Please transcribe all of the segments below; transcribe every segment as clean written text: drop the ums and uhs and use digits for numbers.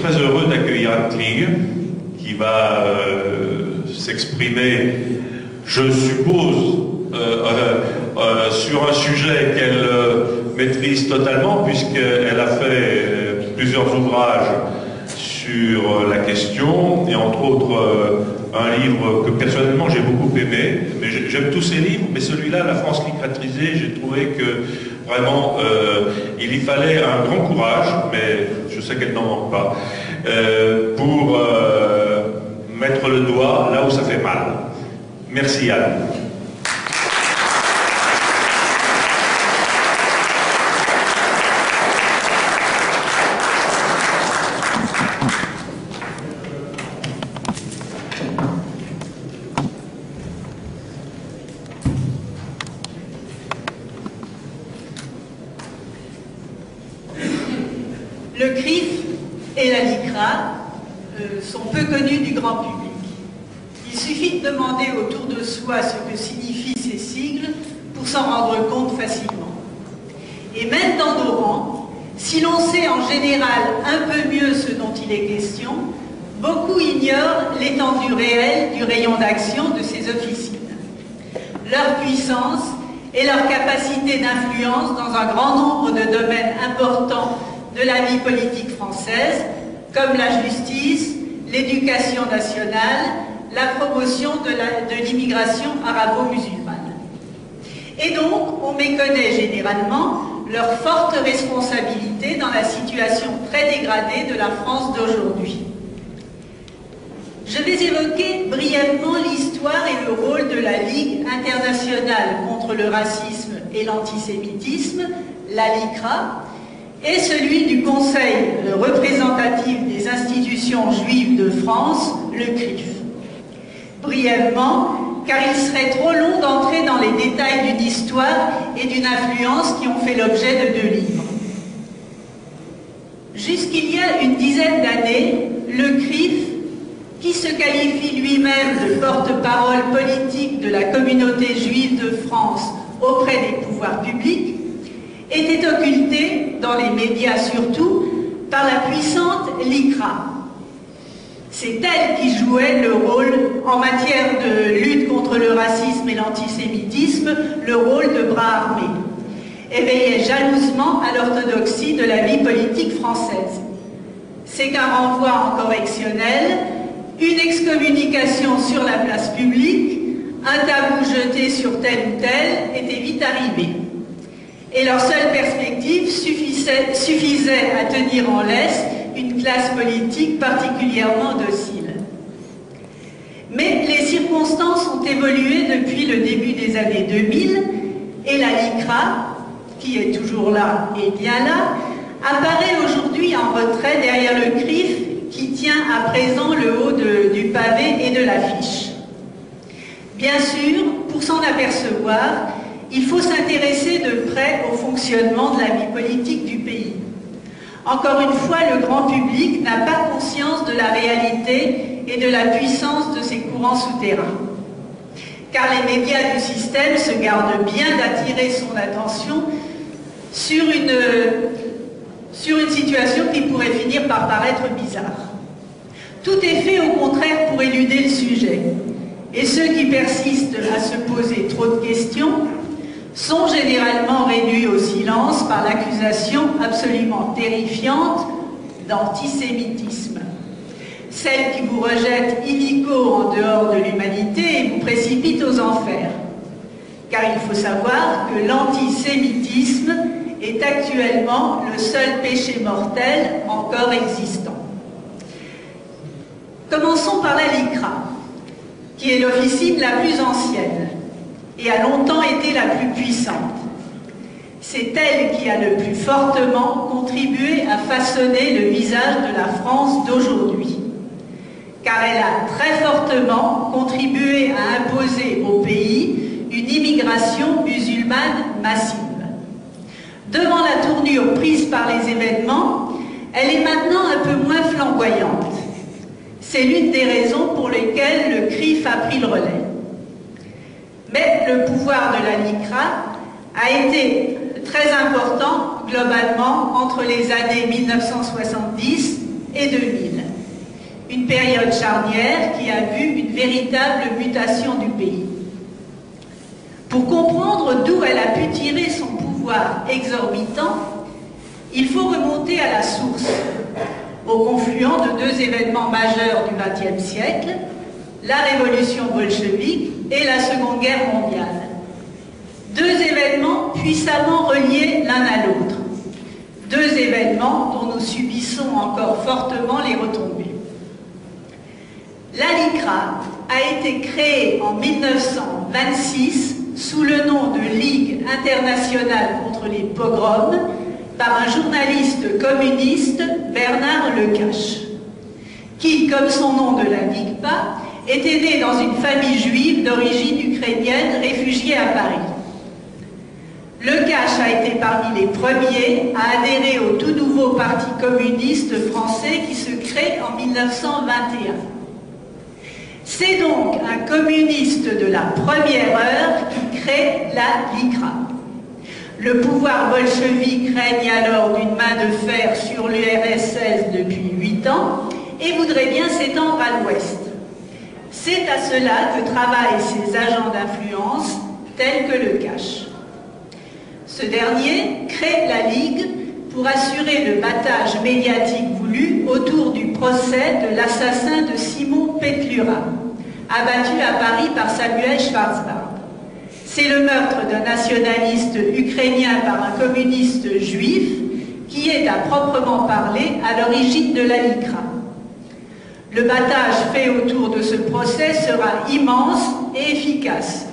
très heureux d'accueillir Anne Kling, qui va s'exprimer, je suppose, sur un sujet qu'elle maîtrise totalement, puisqu'elle a fait plusieurs ouvrages sur la question, et entre autres un livre que personnellement j'ai beaucoup aimé, mais j'aime tous ces livres, mais celui-là, La France littératisée, j'ai trouvé que vraiment il y fallait un grand courage, mais je sais qu'elle n'en manque pas, pour mettre le doigt là où ça fait mal. Merci Anne. Le CRIF et la LICRA sont peu connus du grand public. Il suffit de demander autour de soi ce que signifient ces sigles pour s'en rendre compte facilement. Et même dans nos rangs, si l'on sait en général un peu mieux ce dont il est question, beaucoup ignorent l'étendue réelle du rayon d'action de ces officines, leur puissance et leur capacité d'influence dans un grand nombre de domaines importants de la vie politique française, comme la justice, l'éducation nationale, la promotion de l'immigration arabo-musulmane. Et donc, on méconnaît généralement leur forte responsabilité dans la situation très dégradée de la France d'aujourd'hui. Je vais évoquer brièvement l'histoire et le rôle de la Ligue internationale contre le racisme et l'antisémitisme, la LICRA, et celui du Conseil représentatif des institutions juives de France, le CRIF. Brièvement, car il serait trop long d'entrer dans les détails d'une histoire et d'une influence qui ont fait l'objet de 2 livres. Jusqu'il y a une dizaine d'années, le CRIF, qui se qualifie lui-même de porte-parole politique de la communauté juive de France auprès des pouvoirs publics, était occulté, dans les médias surtout, par la puissante LICRA. C'est elle qui jouait le rôle, en matière de lutte contre le racisme et l'antisémitisme, le rôle de bras armé, et veillait jalousement à l'orthodoxie de la vie politique française. C'est qu'un renvoi en correctionnel, une excommunication sur la place publique, un tabou jeté sur tel ou tel était vite arrivé. Et leur seule perspective suffisait à tenir en laisse une classe politique particulièrement docile. Mais les circonstances ont évolué depuis le début des années 2000 et la LICRA, qui est toujours là et bien là, apparaît aujourd'hui en retrait derrière le CRIF qui tient à présent le haut du pavé et de l'affiche. Bien sûr, pour s'en apercevoir, il faut s'intéresser de près au fonctionnement de la vie politique du pays. Encore une fois, le grand public n'a pas conscience de la réalité et de la puissance de ces courants souterrains. Car les médias du système se gardent bien d'attirer son attention sur une situation qui pourrait finir par paraître bizarre. Tout est fait au contraire pour éluder le sujet. Et ceux qui persistent à se poser trop de questions sont généralement réduits au silence par l'accusation absolument terrifiante d'antisémitisme. Celle qui vous rejette illico en dehors de l'humanité et vous précipite aux enfers. Car il faut savoir que l'antisémitisme est actuellement le seul péché mortel encore existant. Commençons par la LICRA, qui est l'officine la plus ancienne et a longtemps été la plus puissante. C'est elle qui a le plus fortement contribué à façonner le visage de la France d'aujourd'hui, car elle a très fortement contribué à imposer au pays une immigration musulmane massive. Devant la tournure prise par les événements, elle est maintenant un peu moins flamboyante. C'est l'une des raisons pour lesquelles le CRIF a pris le relais. Mais le pouvoir de la LICRA a été très important globalement entre les années 1970 et 2000. Une période charnière qui a vu une véritable mutation du pays. Pour comprendre d'où elle a pu tirer son pouvoir exorbitant, il faut remonter à la source, au confluent de deux événements majeurs du XXe siècle, la révolution bolchevique et la Seconde Guerre mondiale. Deux événements puissamment reliés l'un à l'autre. Deux événements dont nous subissons encore fortement les retombées. La LICRA a été créée en 1926 sous le nom de Ligue internationale contre les pogroms par un journaliste communiste, Bernard Lecache, qui, comme son nom ne l'indique pas, était né dans une famille juive d'origine ukrainienne réfugiée à Paris. Lecache a été parmi les premiers à adhérer au tout nouveau parti communiste français qui se crée en 1921. C'est donc un communiste de la première heure qui crée la LICRA. Le pouvoir bolchevique règne alors d'une main de fer sur l'URSS depuis 8 ans et voudrait bien s'étendre à l'ouest. C'est à cela que travaillent ses agents d'influence tels que Lecache. Ce dernier crée la Ligue pour assurer le battage médiatique voulu autour du procès de l'assassin de Simon Petlura, abattu à Paris par Samuel Schwarzbard. C'est le meurtre d'un nationaliste ukrainien par un communiste juif qui est à proprement parler à l'origine de la LICRA. Le battage fait autour de ce procès sera immense et efficace.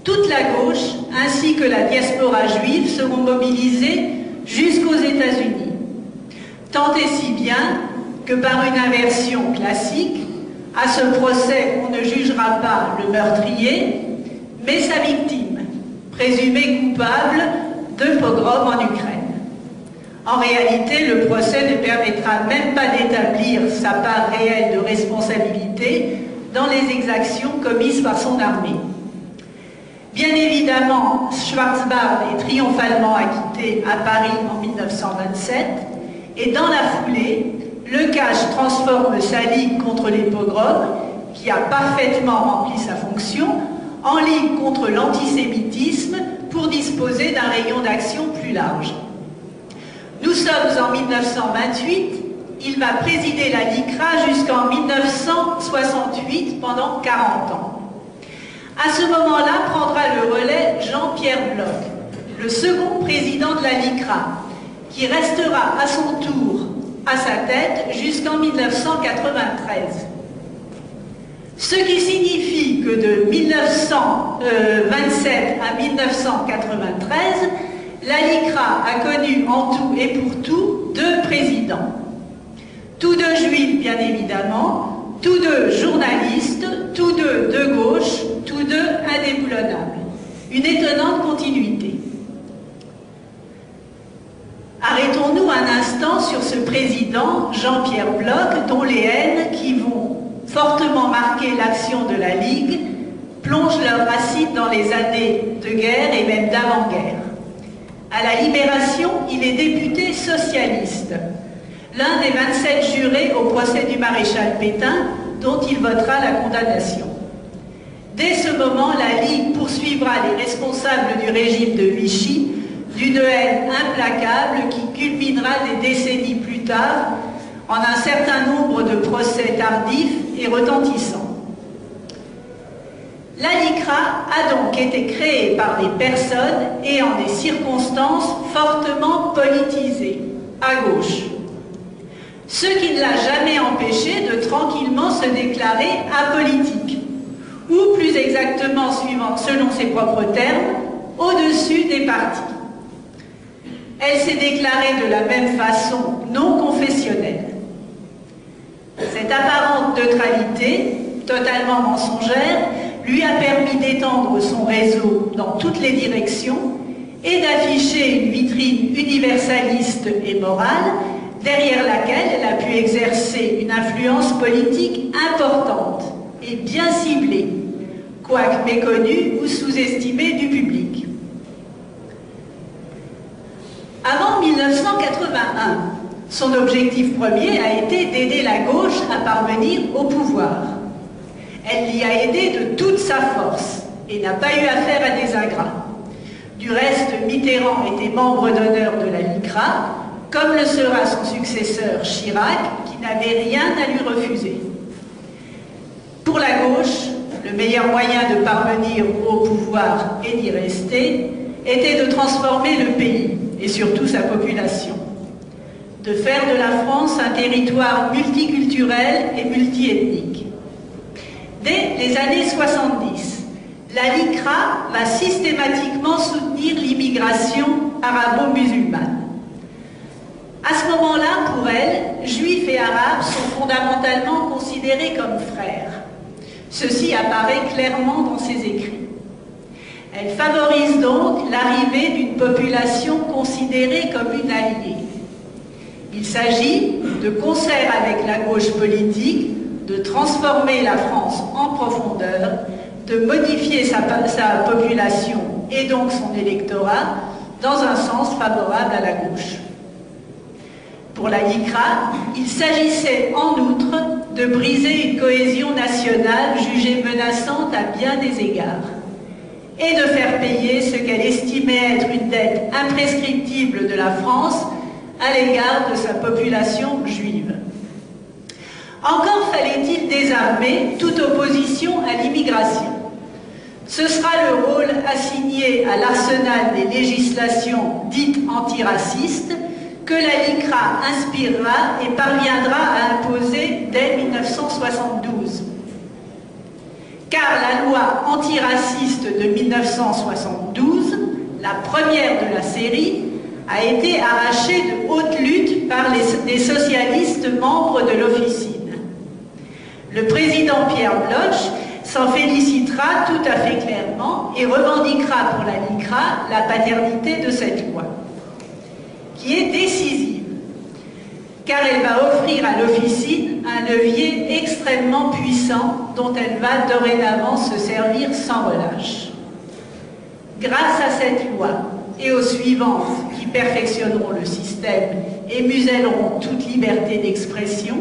Toute la gauche ainsi que la diaspora juive seront mobilisés jusqu'aux États-Unis. Tant et si bien que par une inversion classique, à ce procès, on ne jugera pas le meurtrier, mais sa victime, présumée coupable de pogrom en Ukraine. En réalité, le procès ne permettra même pas d'établir sa part réelle de responsabilité dans les exactions commises par son armée. Bien évidemment, Schwarzbard est triomphalement acquitté à Paris en 1927 et dans la foulée, Lecache transforme sa ligue contre les pogroms, qui a parfaitement rempli sa fonction, en ligue contre l'antisémitisme pour disposer d'un rayon d'action plus large. Nous sommes en 1928, il va présider la LICRA jusqu'en 1968 pendant 40 ans. À ce moment-là prendra le relais Jean-Pierre Bloch, le second président de la LICRA, qui restera à son tour à sa tête jusqu'en 1993. Ce qui signifie que de 1927 à 1993, la LICRA a connu en tout et pour tout deux présidents. Tous deux juifs, bien évidemment, tous deux journalistes, tous deux de gauche, tous deux indéboulonnables. Une étonnante continuité. Arrêtons-nous un instant sur ce président, Jean-Pierre Bloch, dont les haines qui vont fortement marquer l'action de la Ligue plongent leurs racines dans les années de guerre et même d'avant-guerre. À la Libération, il est député socialiste, l'un des 27 jurés au procès du maréchal Pétain, dont il votera la condamnation. Dès ce moment, la Ligue poursuivra les responsables du régime de Vichy d'une haine implacable qui culminera des décennies plus tard en un certain nombre de procès tardifs et retentissants. La LICRA a donc été créée par des personnes et en des circonstances fortement politisées, à gauche. Ce qui ne l'a jamais empêché de tranquillement se déclarer apolitique, ou plus exactement, selon ses propres termes, au-dessus des partis. Elle s'est déclarée de la même façon non confessionnelle. Cette apparente neutralité, totalement mensongère, lui a permis d'étendre son réseau dans toutes les directions et d'afficher une vitrine universaliste et morale derrière laquelle elle a pu exercer une influence politique importante et bien ciblée, quoique méconnue ou sous-estimée du public. Avant 1981, Son objectif premier a été d'aider la gauche à parvenir au pouvoir. Elle l'y a aidé de toute sa force et n'a pas eu affaire à des ingrats. Du reste, Mitterrand était membre d'honneur de la LICRA, comme le sera son successeur Chirac, qui n'avait rien à lui refuser. Pour la gauche, le meilleur moyen de parvenir au pouvoir et d'y rester était de transformer le pays, et surtout sa population. De faire de la France un territoire multiculturel et multiethnique. Dès les années 70, la LICRA va systématiquement soutenir l'immigration arabo-musulmane. À ce moment-là, pour elle, juifs et arabes sont fondamentalement considérés comme frères. Ceci apparaît clairement dans ses écrits. Elle favorise donc l'arrivée d'une population considérée comme une alliée. Il s'agit, de concert avec la gauche politique, de transformer la France en profondeur, de modifier sa population et donc son électorat dans un sens favorable à la gauche. Pour la LICRA, il s'agissait en outre de briser une cohésion nationale jugée menaçante à bien des égards et de faire payer ce qu'elle estimait être une dette imprescriptible de la France à l'égard de sa population juive. Encore fallait-il désarmer toute opposition à l'immigration. Ce sera le rôle assigné à l'arsenal des législations dites antiracistes que la LICRA inspirera et parviendra à imposer dès 1972. Car la loi antiraciste de 1972, la première de la série, a été arrachée de haute lutte par des socialistes membres de l'officine. Le président Pierre Bloch s'en félicitera tout à fait clairement et revendiquera pour la LICRA la paternité de cette loi, qui est décisive, car elle va offrir à l'officine un levier extrêmement puissant dont elle va dorénavant se servir sans relâche. Grâce à cette loi et aux suivantes qui perfectionneront le système et muselleront toute liberté d'expression,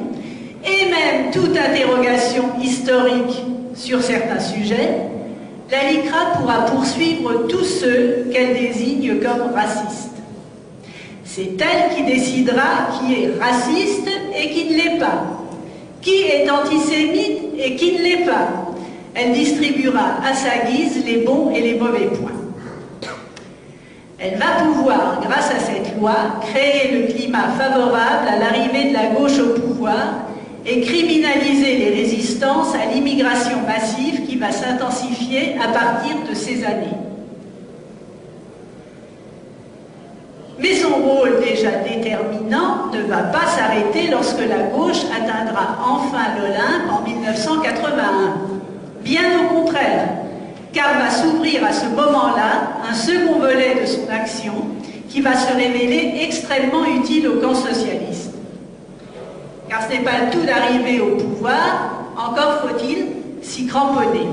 et même toute interrogation historique sur certains sujets, la LICRA pourra poursuivre tous ceux qu'elle désigne comme racistes. C'est elle qui décidera qui est raciste et qui ne l'est pas, qui est antisémite et qui ne l'est pas. Elle distribuera à sa guise les bons et les mauvais points. Elle va pouvoir, grâce à cette loi, créer le climat favorable à l'arrivée de la gauche au pouvoir et criminaliser les résistances à l'immigration massive qui va s'intensifier à partir de ces années. Mais son rôle déjà déterminant ne va pas s'arrêter lorsque la gauche atteindra enfin l'Olympe en 1981. Bien au contraire, car va s'ouvrir à ce moment-là un second volet de son action qui va se révéler extrêmement utile au camp socialiste. Car ce n'est pas le tout d'arriver au pouvoir, encore faut-il s'y cramponner.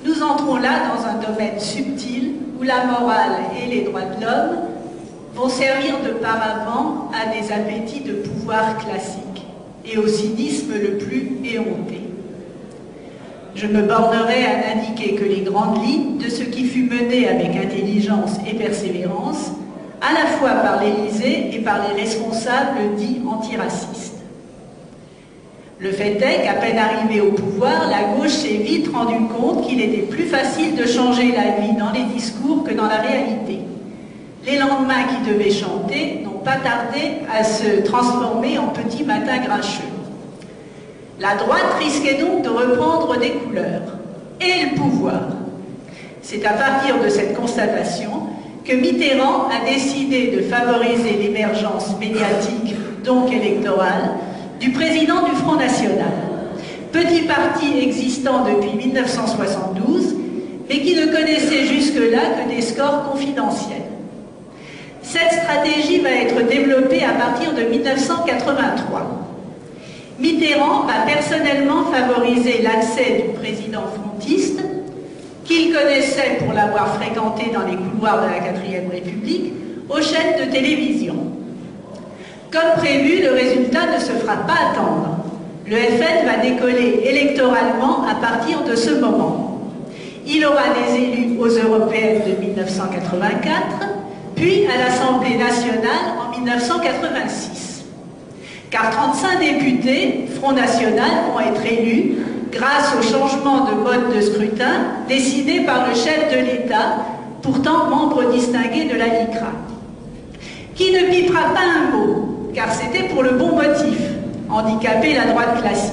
Nous entrons là dans un domaine subtil où la morale et les droits de l'homme vont servir de paravent à des appétits de pouvoir classiques et au cynisme le plus éhonté. Je me bornerai à n'indiquer que les grandes lignes de ce qui fut mené avec intelligence et persévérance, à la fois par l'Élysée et par les responsables dits antiracistes. Le fait est qu'à peine arrivé au pouvoir, la gauche s'est vite rendu compte qu'il était plus facile de changer la vie dans les discours que dans la réalité. Les lendemains qui devaient chanter n'ont pas tardé à se transformer en petits matins grincheux. La droite risquait donc de reprendre des couleurs, et le pouvoir. C'est à partir de cette constatation que Mitterrand a décidé de favoriser l'émergence médiatique, donc électorale, du président du Front National, petit parti existant depuis 1972, mais qui ne connaissait jusque-là que des scores confidentiels. Cette stratégie va être développée à partir de 1983. Mitterrand va personnellement favoriser l'accès du président frontiste, qu'il connaissait pour l'avoir fréquenté dans les couloirs de la 4e République, aux chaînes de télévision. Comme prévu, le résultat ne se fera pas attendre. Le FN va décoller électoralement à partir de ce moment. Il aura des élus aux européennes de 1984, puis à l'Assemblée nationale en 1986. Car 35 députés, Front National, vont être élus grâce au changement de mode de scrutin décidé par le chef de l'État, pourtant membre distingué de la LICRA, qui ne pipera pas un mot, car c'était pour le bon motif, handicaper la droite classique.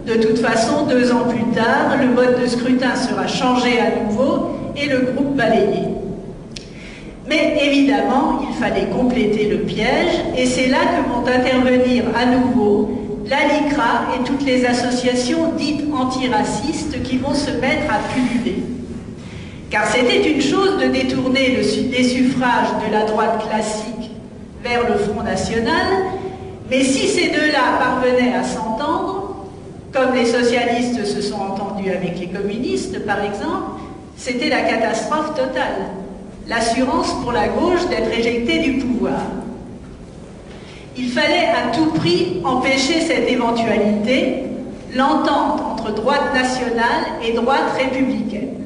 De toute façon, 2 ans plus tard, le mode de scrutin sera changé à nouveau et le groupe balayé. Mais évidemment, il fallait compléter le piège, et c'est là que vont intervenir à nouveau la LICRA et toutes les associations dites antiracistes qui vont se mettre à pulluler. Car c'était une chose de détourner les suffrages de la droite classique vers le Front National, mais si ces deux-là parvenaient à s'entendre, comme les socialistes se sont entendus avec les communistes par exemple, c'était la catastrophe totale. L'assurance pour la gauche d'être éjectée du pouvoir. Il fallait à tout prix empêcher cette éventualité, l'entente entre droite nationale et droite républicaine.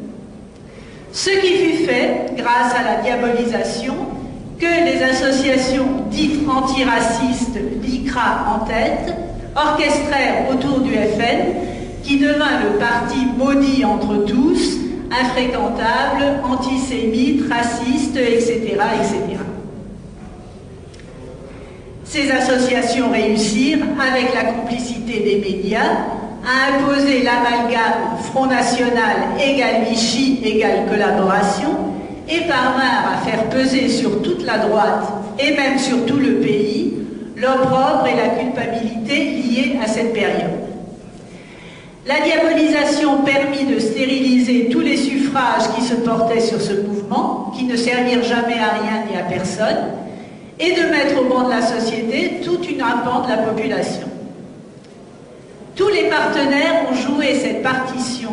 Ce qui fut fait grâce à la diabolisation que les associations dites antiracistes, LICRA en tête, orchestrèrent autour du FN, qui devint le parti maudit entre tous, infréquentable, antisémite, raciste, etc., etc. Ces associations réussirent, avec la complicité des médias, à imposer l'amalgame Front National égale Vichy égale collaboration et parvinrent à faire peser sur toute la droite et même sur tout le pays l'opprobre et la culpabilité liées à cette période. La diabolisation permit de stériliser tous les suffrages qui se portaient sur ce mouvement, qui ne servirent jamais à rien ni à personne, et de mettre au banc de la société toute une pan de la population. Tous les partenaires ont joué cette partition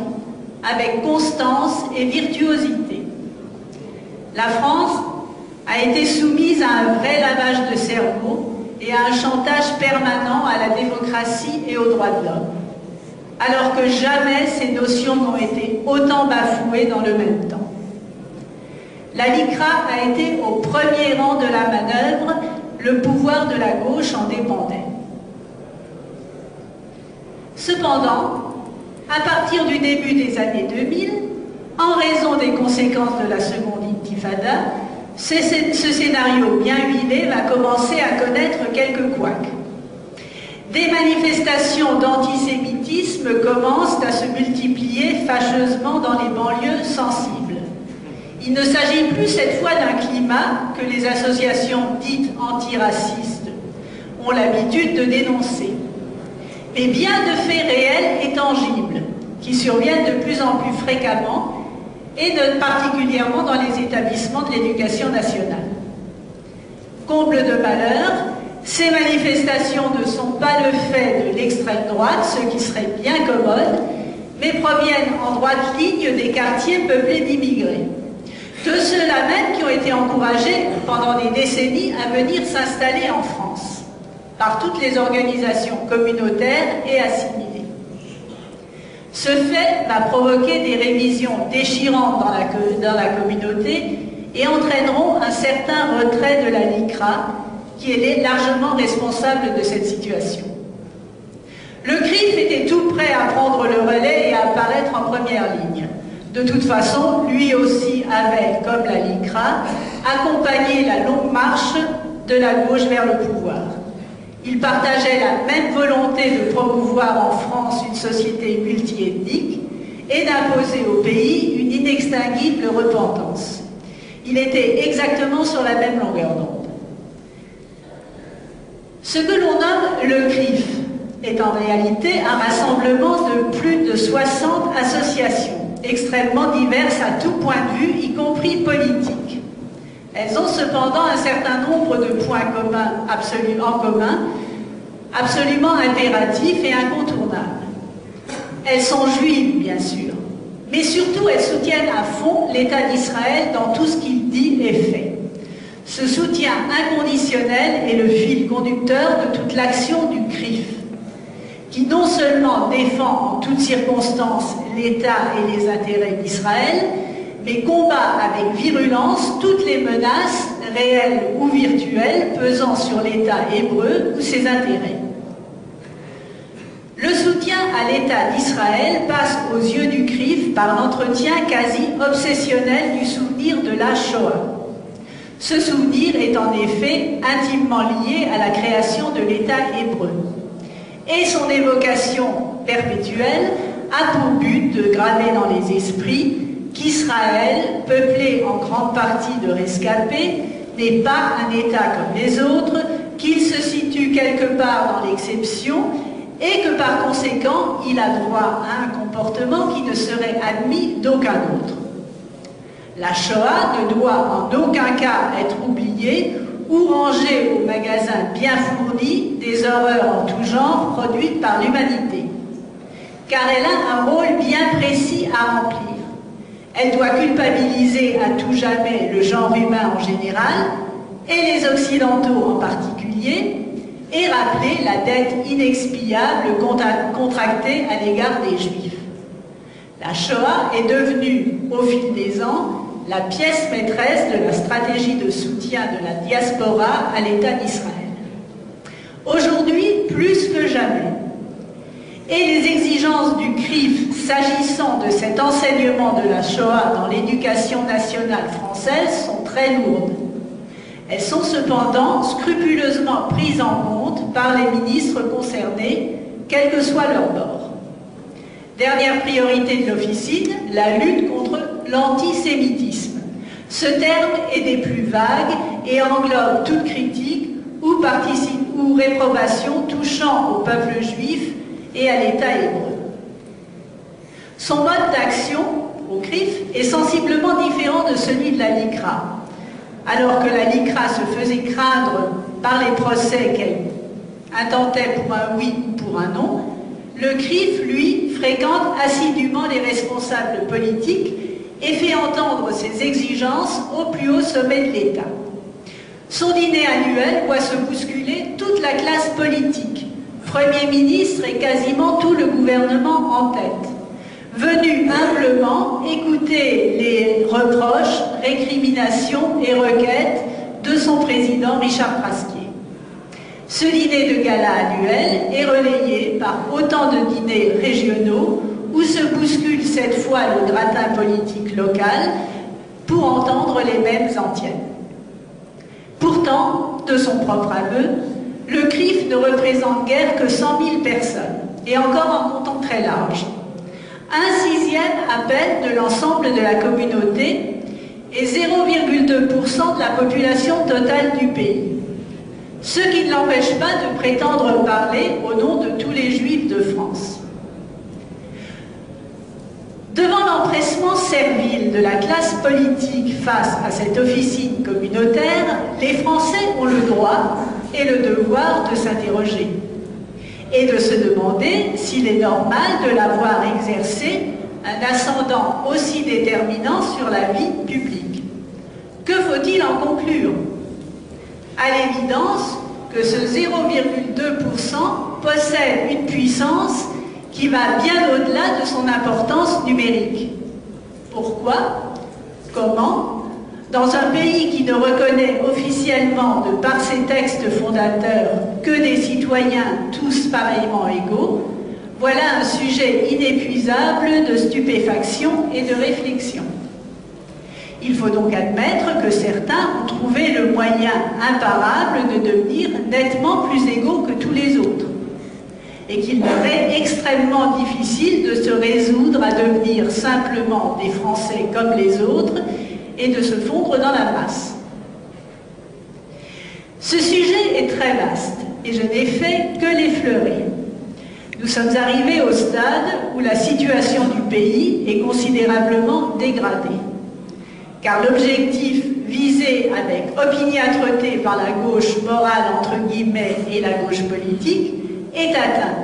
avec constance et virtuosité. La France a été soumise à un vrai lavage de cerveau et à un chantage permanent à la démocratie et aux droits de l'homme, alors que jamais ces notions n'ont été autant bafouées dans le même temps. La LICRA a été au premier rang de la manœuvre, le pouvoir de la gauche en dépendait. Cependant, à partir du début des années 2000, en raison des conséquences de la seconde intifada, ce scénario bien huilé va commencer à connaître quelques couacs. Des manifestations d'antisémitisme commencent à se multiplier fâcheusement dans les banlieues sensibles. Il ne s'agit plus cette fois d'un climat que les associations dites antiracistes ont l'habitude de dénoncer, mais bien de faits réels et tangibles qui surviennent de plus en plus fréquemment et particulièrement dans les établissements de l'éducation nationale. Comble de malheur, ces manifestations ne sont pas le fait de l'extrême droite, ce qui serait bien commode, mais proviennent en droite ligne des quartiers peuplés d'immigrés. De ceux-là même qui ont été encouragés pendant des décennies à venir s'installer en France, par toutes les organisations communautaires et assimilées. Ce fait va provoquer des révisions déchirantes dans la communauté et entraîneront un certain retrait de la LICRA, qui est largement responsable de cette situation. Le CRIF était tout prêt à prendre le relais et à apparaître en première ligne. De toute façon, lui aussi avait, comme la LICRA, accompagné la longue marche de la gauche vers le pouvoir. Il partageait la même volonté de promouvoir en France une société multiethnique et d'imposer au pays une inextinguible repentance. Il était exactement sur la même longueur d'onde. Ce que l'on nomme le CRIF est en réalité un rassemblement de plus de 60 associations, extrêmement diverses à tout point de vue, y compris politique. Elles ont cependant un certain nombre de points communs absolument impératifs et incontournables. Elles sont juives, bien sûr, mais surtout elles soutiennent à fond l'État d'Israël dans tout ce qu'il dit et fait. Ce soutien inconditionnel est le fil conducteur de toute l'action du CRIF, qui non seulement défend en toutes circonstances l'État et les intérêts d'Israël, mais combat avec virulence toutes les menaces, réelles ou virtuelles, pesant sur l'État hébreu ou ses intérêts. Le soutien à l'État d'Israël passe aux yeux du CRIF par l'entretien quasi obsessionnel du souvenir de la Shoah. Ce souvenir est en effet intimement lié à la création de l'État hébreu. Et son évocation perpétuelle a pour but de graver dans les esprits qu'Israël, peuplé en grande partie de rescapés, n'est pas un État comme les autres, qu'il se situe quelque part dans l'exception et que par conséquent, il a droit à un comportement qui ne serait admis d'aucun autre. La Shoah ne doit en aucun cas être oubliée ou rangée au magasin bien fourni des horreurs en tout genre produites par l'humanité. Car elle a un rôle bien précis à remplir. Elle doit culpabiliser à tout jamais le genre humain en général, et les Occidentaux en particulier, et rappeler la dette inexpiable contractée à l'égard des Juifs. La Shoah est devenue, au fil des ans, la pièce maîtresse de la stratégie de soutien de la diaspora à l'État d'Israël. Aujourd'hui, plus que jamais. Et les exigences du CRIF s'agissant de cet enseignement de la Shoah dans l'éducation nationale française sont très lourdes. Elles sont cependant scrupuleusement prises en compte par les ministres concernés, quel que soit leur bord. Dernière priorité de l'officine, la lutte contre l'antisémitisme. Ce terme est des plus vagues et englobe toute critique ou réprobation touchant au peuple juif et à l'État hébreu. Son mode d'action au CRIF est sensiblement différent de celui de la LICRA. Alors que la LICRA se faisait craindre par les procès qu'elle intentait pour un oui ou pour un non, le CRIF, lui, fréquente assidûment les responsables politiques et fait entendre ses exigences au plus haut sommet de l'État. Son dîner annuel voit se bousculer toute la classe politique, Premier ministre et quasiment tout le gouvernement en tête, venu humblement écouter les reproches, récriminations et requêtes de son président Richard Prasquier. Ce dîner de gala annuel est relayé par autant de dîners régionaux où se bouscule cette fois le gratin politique local pour entendre les mêmes antiennes. Pourtant, de son propre aveu, le CRIF ne représente guère que 100 000 personnes, et encore en montant très large. 1/6 à peine de l'ensemble de la communauté et 0,2% de la population totale du pays. Ce qui ne l'empêche pas de prétendre parler au nom de tous les Juifs de France. Devant l'empressement servile de la classe politique face à cette officine communautaire, les Français ont le droit et le devoir de s'interroger et de se demander s'il est normal de la voir exercer un ascendant aussi déterminant sur la vie publique. Que faut-il en conclure? À l'évidence que ce 0,2% possède une puissance qui va bien au-delà de son importance numérique. Pourquoi? Comment? Dans un pays qui ne reconnaît officiellement, de par ses textes fondateurs, que des citoyens tous pareillement égaux, voilà un sujet inépuisable de stupéfaction et de réflexion. Il faut donc admettre que certains ont trouvé le moyen imparable de devenir nettement plus égaux que tous les autres, et qu'il leur est extrêmement difficile de se résoudre à devenir simplement des Français comme les autres, et de se fondre dans la masse. Ce sujet est très vaste et je n'ai fait que l'effleurer. Nous sommes arrivés au stade où la situation du pays est considérablement dégradée. Car l'objectif visé avec opiniâtreté par la gauche morale entre guillemets et la gauche politique est atteint.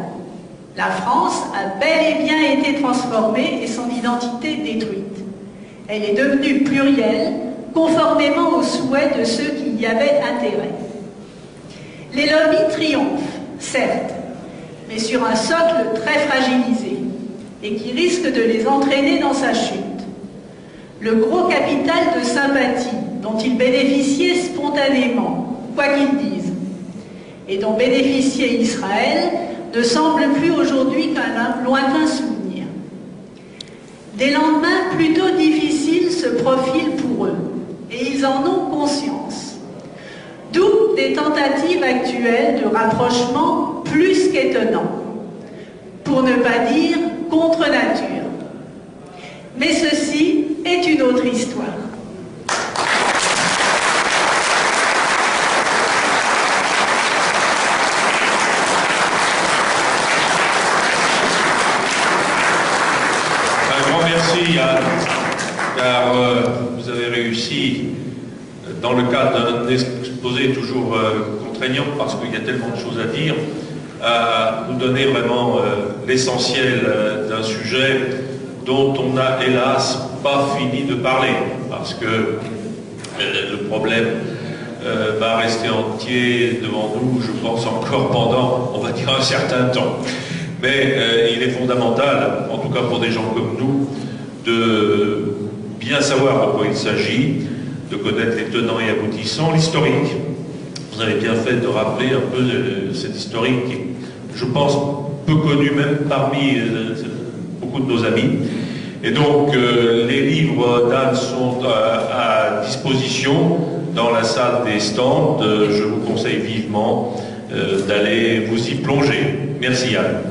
La France a bel et bien été transformée et son identité détruite. Elle est devenue plurielle, conformément aux souhaits de ceux qui y avaient intérêt. Les lobbies triomphent, certes, mais sur un socle très fragilisé et qui risque de les entraîner dans sa chute. Le gros capital de sympathie dont ils bénéficiaient spontanément, quoi qu'ils disent, et dont bénéficiait Israël, ne semble plus aujourd'hui qu'un lointain souvenir. Des lendemains plutôt difficiles se profilent pour eux, et ils en ont conscience. D'où des tentatives actuelles de rapprochement plus qu'étonnants, pour ne pas dire contre nature. Mais ceci est une autre histoire. Un grand merci, Yann, car vous avez réussi, dans le cadre d'un exposé toujours contraignant, parce qu'il y a tellement de choses à dire, à nous donner vraiment l'essentiel d'un sujet dont on n'a hélas pas fini de parler, parce que le problème va rester entier devant nous, je pense, encore pendant, on va dire, un certain temps. Mais il est fondamental, en tout cas pour des gens comme nous, de bien savoir de quoi il s'agit, de connaître les tenants et aboutissants, l'historique. Vous avez bien fait de rappeler un peu cette historique qui, je pense, peu connue même parmi beaucoup de nos amis. Et donc, les livres d'Anne sont à disposition dans la salle des stands. Je vous conseille vivement d'aller vous y plonger. Merci Anne.